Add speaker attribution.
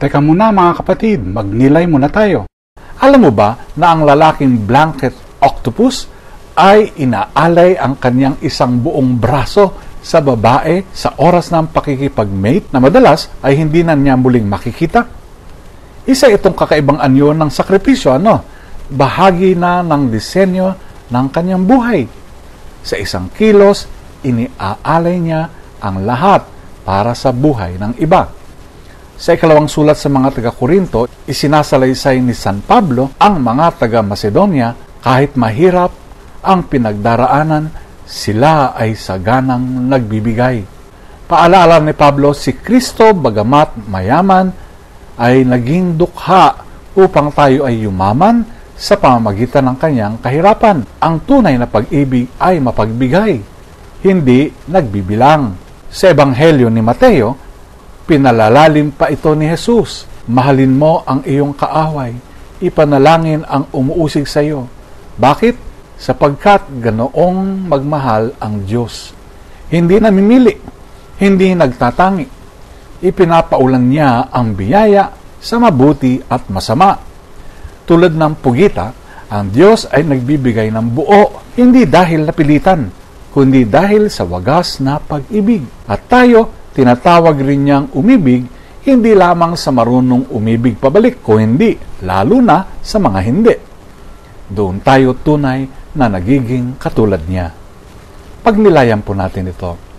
Speaker 1: Teka muna mga kapatid, magnilay muna tayo. Alam mo ba na ang lalaking blanket octopus ay inaalay ang kanyang isang buong braso sa babae sa oras ng pakikipag-mate na madalas ay hindi na niya muling makikita? Isa itong kakaibang anyo ng sakripisyo, bahagi na ng disenyo ng kanyang buhay. Sa isang kilos, iniaalay niya ang lahat para sa buhay ng iba. Sa ikalawang sulat sa mga taga-Korinto, isinasalaysay ni San Pablo ang mga taga-Macedonia kahit mahirap ang pinagdaraanan, sila ay saganang nagbibigay. Paalala ni Pablo, si Kristo bagamat mayaman ay naging dukha upang tayo ay yumaman sa pamamagitan ng kanyang kahirapan. Ang tunay na pag-ibig ay mapagbigay, hindi nagbibilang. Sa Ebanghelyo ni Mateo, pinalalalim pa ito ni Jesus. Mahalin mo ang iyong kaaway, ipanalangin ang umuusig sa iyo. Bakit? Sapagkat ganoong magmahal ang Diyos. Hindi namimili, hindi nagtatangi. Ipinapaulan niya ang biyaya sa mabuti at masama. Tulad ng pugita, ang Diyos ay nagbibigay ng buo, hindi dahil napilitan, kundi dahil sa wagas na pag-ibig. At tayo, tinatawag rin niyang umibig, hindi lamang sa marunong umibig pabalik, kundi lalo na sa mga hindi. Doon tayo tunay na nagiging katulad niya. Pagnilayan po natin ito.